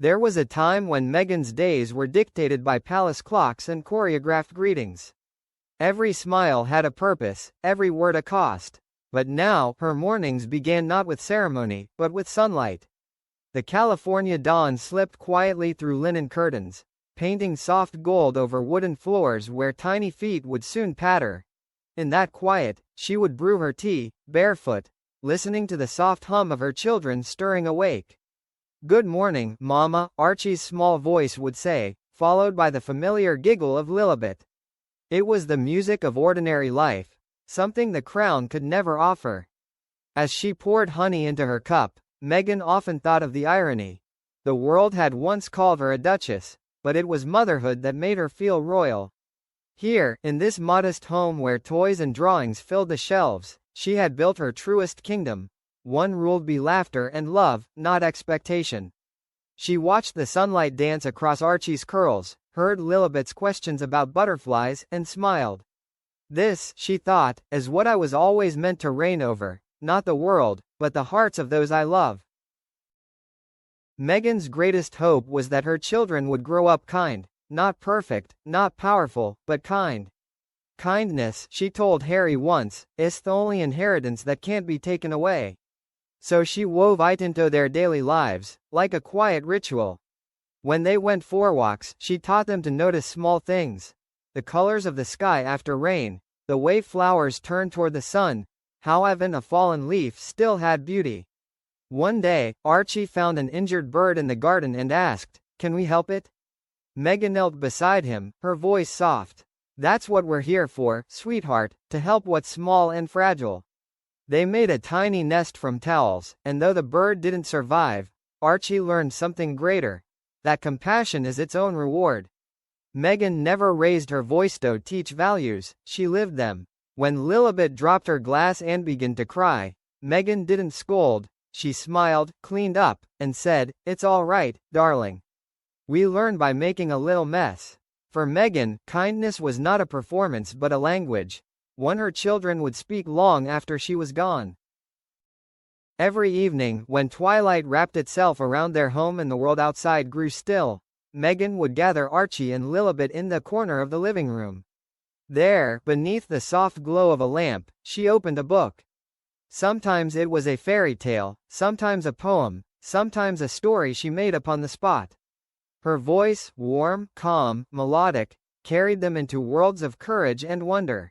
There was a time when Meghan's days were dictated by palace clocks and choreographed greetings. Every smile had a purpose, every word a cost. But now, her mornings began not with ceremony, but with sunlight. The California dawn slipped quietly through linen curtains, painting soft gold over wooden floors where tiny feet would soon patter. In that quiet, she would brew her tea, barefoot, listening to the soft hum of her children stirring awake. "Good morning, Mama," Archie's small voice would say, followed by the familiar giggle of Lilibet. It was the music of ordinary life, something the crown could never offer. As she poured honey into her cup, Meghan often thought of the irony. The world had once called her a duchess, but it was motherhood that made her feel royal. Here, in this modest home where toys and drawings filled the shelves, she had built her truest kingdom, one ruled by laughter and love, not expectation. She watched the sunlight dance across Archie's curls, heard Lilibet's questions about butterflies, and smiled. This, she thought, is what I was always meant to reign over, not the world, but the hearts of those I love. Meghan's greatest hope was that her children would grow up kind, not perfect, not powerful, but kind. Kindness, she told Harry once, is the only inheritance that can't be taken away. So she wove it into their daily lives, like a quiet ritual. When they went for walks, she taught them to notice small things. The colors of the sky after rain, the way flowers turned toward the sun, how even a fallen leaf still had beauty. One day, Archie found an injured bird in the garden and asked, "Can we help it?" Meghan knelt beside him, her voice soft. "That's what we're here for, sweetheart, to help what's small and fragile." They made a tiny nest from towels, and though the bird didn't survive, Archie learned something greater, that compassion is its own reward. Meghan never raised her voice to teach values, she lived them. When Lilibet dropped her glass and began to cry, Meghan didn't scold, she smiled, cleaned up, and said, "It's all right, darling. We learn by making a little mess." For Meghan, kindness was not a performance but a language, one her children would speak long after she was gone. Every evening, when twilight wrapped itself around their home and the world outside grew still, Meghan would gather Archie and Lilibet in the corner of the living room. There, beneath the soft glow of a lamp, she opened a book. Sometimes it was a fairy tale, sometimes a poem, sometimes a story she made upon the spot. Her voice, warm, calm, melodic, carried them into worlds of courage and wonder.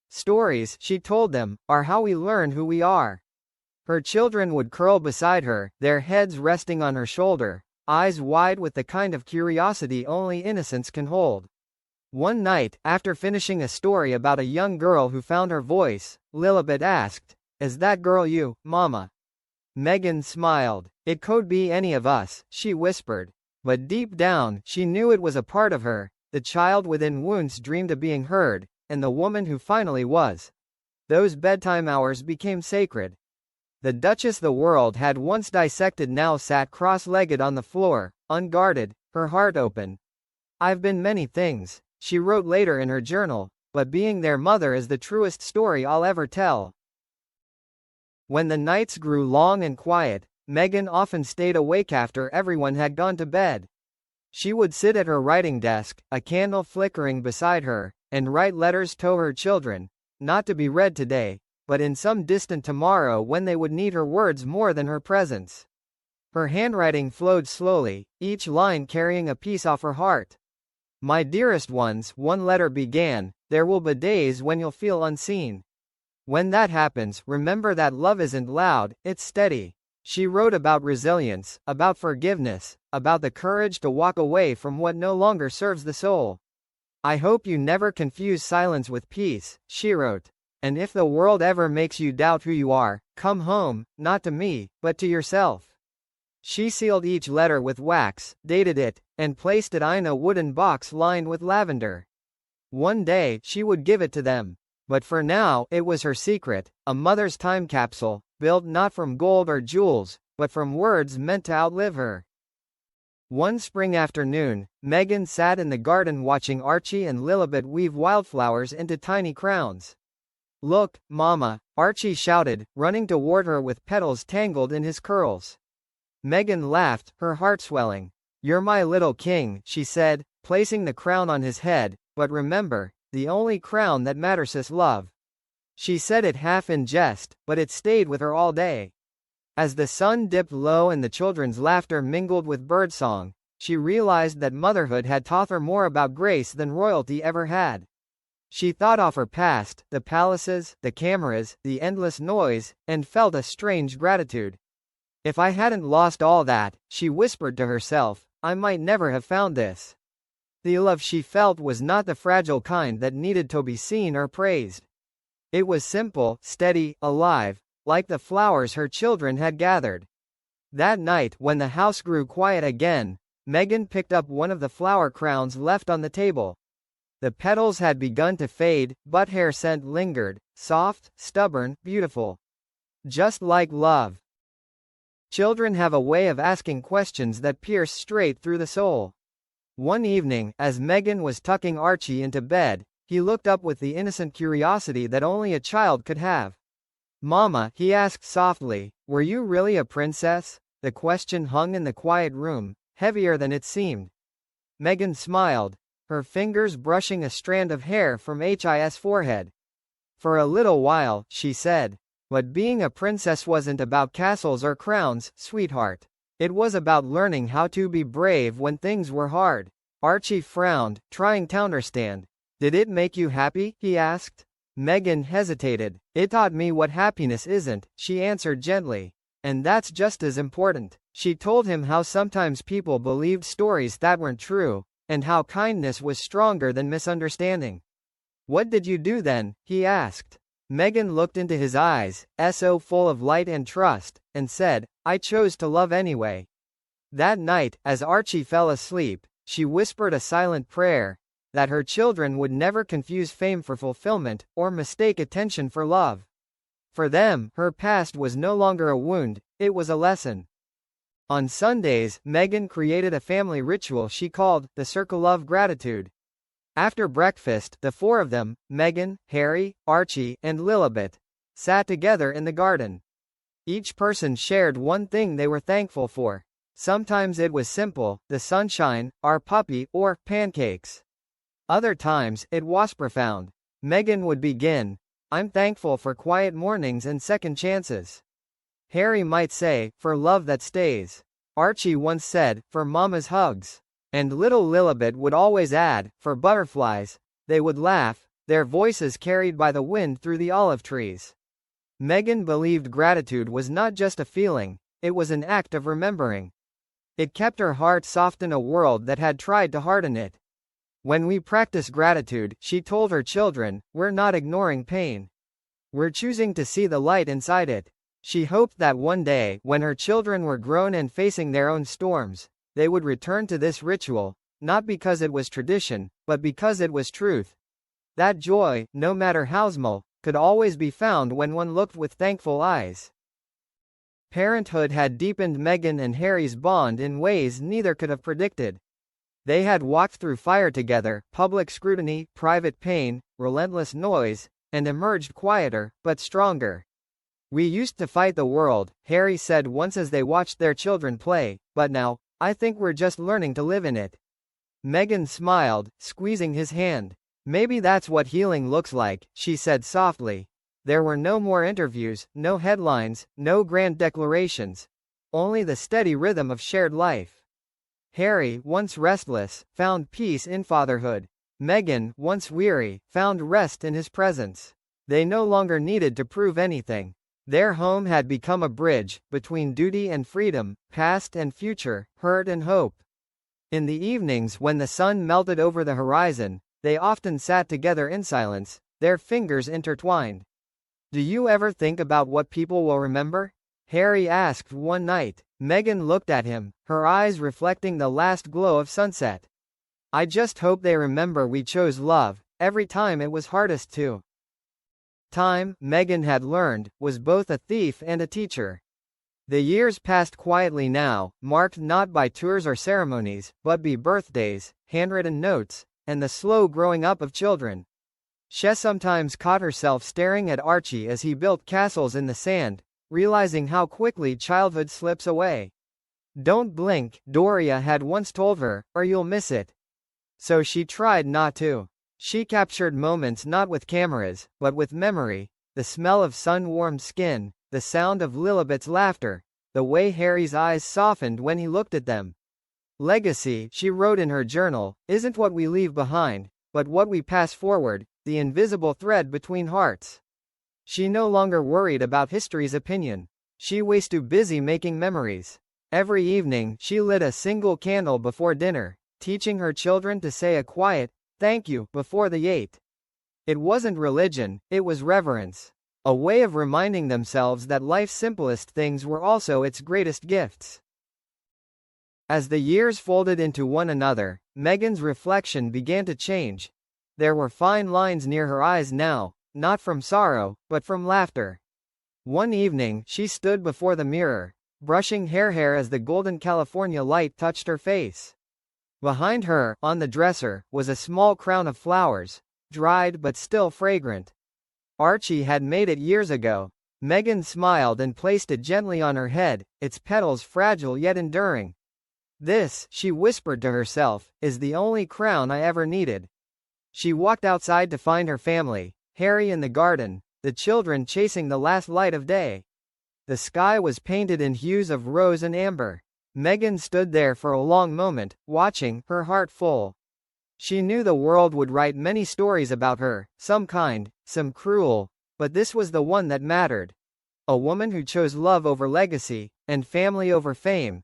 Stories, she told them, are how we learn who we are. Her children would curl beside her, their heads resting on her shoulder, eyes wide with the kind of curiosity only innocence can hold. One night, after finishing a story about a young girl who found her voice, Lilibet asked, "Is that girl you, Mama?" Meghan smiled. "It could be any of us," she whispered. But deep down, she knew it was a part of her, the child within wounds dreamed of being heard, and the woman who finally was. Those bedtime hours became sacred. The Duchess the world had once dissected now sat cross-legged on the floor, unguarded, her heart open. "I've been many things," she wrote later in her journal, "but being their mother is the truest story I'll ever tell." When the nights grew long and quiet, Meghan often stayed awake after everyone had gone to bed. She would sit at her writing desk, a candle flickering beside her, and write letters to her children, not to be read today, but in some distant tomorrow when they would need her words more than her presence. Her handwriting flowed slowly, each line carrying a piece off her heart. "My dearest ones," one letter began, "there will be days when you'll feel unseen. When that happens, remember that love isn't loud, it's steady." She wrote about resilience, about forgiveness, about the courage to walk away from what no longer serves the soul. "I hope you never confuse silence with peace," she wrote. "And if the world ever makes you doubt who you are, come home, not to me, but to yourself." She sealed each letter with wax, dated it, and placed it in a wooden box lined with lavender. One day, she would give it to them. But for now, it was her secret, a mother's time capsule, built not from gold or jewels, but from words meant to outlive her. One spring afternoon, Meghan sat in the garden watching Archie and Lilibet weave wildflowers into tiny crowns. "Look, Mama," Archie shouted, running toward her with petals tangled in his curls. Meghan laughed, her heart swelling. "You're my little king," she said, placing the crown on his head, "but remember, the only crown that matters is love." She said it half in jest, but it stayed with her all day. As the sun dipped low and the children's laughter mingled with birdsong, she realized that motherhood had taught her more about grace than royalty ever had. She thought of her past, the palaces, the cameras, the endless noise, and felt a strange gratitude. If I hadn't lost all that, she whispered to herself, I might never have found this. The love she felt was not the fragile kind that needed to be seen or praised. It was simple, steady, alive, like the flowers her children had gathered. That night, when the house grew quiet again, Meghan picked up one of the flower crowns left on the table. The petals had begun to fade, but hair scent lingered, soft, stubborn, beautiful. Just like love. Children have a way of asking questions that pierce straight through the soul. One evening, as Meghan was tucking Archie into bed, he looked up with the innocent curiosity that only a child could have. "Mama," he asked softly, "were you really a princess?" The question hung in the quiet room, heavier than it seemed. Meghan smiled, her fingers brushing a strand of hair from his forehead. "For a little while," she said. "But being a princess wasn't about castles or crowns, sweetheart. It was about learning how to be brave when things were hard." Archie frowned, trying to understand. "Did it make you happy?" he asked. Meghan hesitated. "It taught me what happiness isn't," she answered gently. "And that's just as important." She told him how sometimes people believed stories that weren't true, and how kindness was stronger than misunderstanding. "What did you do then?" he asked. Meghan looked into his eyes, so full of light and trust, and said, "I chose to love anyway." That night, as Archie fell asleep, she whispered a silent prayer, that her children would never confuse fame for fulfillment, or mistake attention for love. For them, her past was no longer a wound, it was a lesson. On Sundays, Meghan created a family ritual she called the Circle of Gratitude. After breakfast, the four of them, Meghan, Harry, Archie, and Lilibet, sat together in the garden. Each person shared one thing they were thankful for. Sometimes it was simple, the sunshine, our puppy, or pancakes. Other times, it was profound. Meghan would begin, "I'm thankful for quiet mornings and second chances." Harry might say, "For love that stays." Archie once said, "For mama's hugs." And little Lilibet would always add, "For butterflies." They would laugh, their voices carried by the wind through the olive trees. Meghan believed gratitude was not just a feeling, it was an act of remembering. It kept her heart soft in a world that had tried to harden it. When we practice gratitude, she told her children, we're not ignoring pain. We're choosing to see the light inside it. She hoped that one day, when her children were grown and facing their own storms, they would return to this ritual, not because it was tradition, but because it was truth. That joy, no matter how small, could always be found when one looked with thankful eyes. Parenthood had deepened Meghan and Harry's bond in ways neither could have predicted. They had walked through fire together, public scrutiny, private pain, relentless noise, and emerged quieter, but stronger. "We used to fight the world," Harry said once as they watched their children play, "but now, I think we're just learning to live in it." Meghan smiled, squeezing his hand. "Maybe that's what healing looks like," she said softly. There were no more interviews, no headlines, no grand declarations. Only the steady rhythm of shared life. Harry, once restless, found peace in fatherhood. Meghan, once weary, found rest in his presence. They no longer needed to prove anything. Their home had become a bridge, between duty and freedom, past and future, hurt and hope. In the evenings when the sun melted over the horizon, they often sat together in silence, their fingers intertwined. "Do you ever think about what people will remember?" Harry asked one night. Meghan looked at him, her eyes reflecting the last glow of sunset. "I just hope they remember we chose love, every time it was hardest to." Time, Meghan had learned, was both a thief and a teacher. The years passed quietly now, marked not by tours or ceremonies, but by birthdays, handwritten notes, and the slow growing up of children. She sometimes caught herself staring at Archie as he built castles in the sand, realizing how quickly childhood slips away. Don't blink, Doria had once told her, or you'll miss it. So she tried not to. She captured moments not with cameras, but with memory, the smell of sun-warmed skin, the sound of Lilibet's laughter, the way Harry's eyes softened when he looked at them. Legacy, she wrote in her journal, isn't what we leave behind, but what we pass forward, the invisible thread between hearts. She no longer worried about history's opinion. She was too busy making memories. Every evening, she lit a single candle before dinner, teaching her children to say a quiet, thank you, before they ate. It wasn't religion, it was reverence. A way of reminding themselves that life's simplest things were also its greatest gifts. As the years folded into one another, Meghan's reflection began to change. There were fine lines near her eyes now, not from sorrow, but from laughter. One evening, she stood before the mirror, brushing her hair as the golden California light touched her face. Behind her, on the dresser, was a small crown of flowers, dried but still fragrant. Archie had made it years ago. Meghan smiled and placed it gently on her head, its petals fragile yet enduring. This, she whispered to herself, is the only crown I ever needed. She walked outside to find her family, Harry in the garden, the children chasing the last light of day. The sky was painted in hues of rose and amber. Meghan stood there for a long moment, watching, her heart full. She knew the world would write many stories about her, some kind, some cruel, but this was the one that mattered. A woman who chose love over legacy, and family over fame.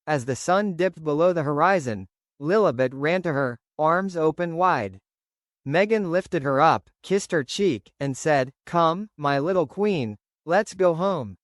As the sun dipped below the horizon, Lilibet ran to her, arms open wide. Meghan lifted her up, kissed her cheek, and said, "Come, my little queen, let's go home."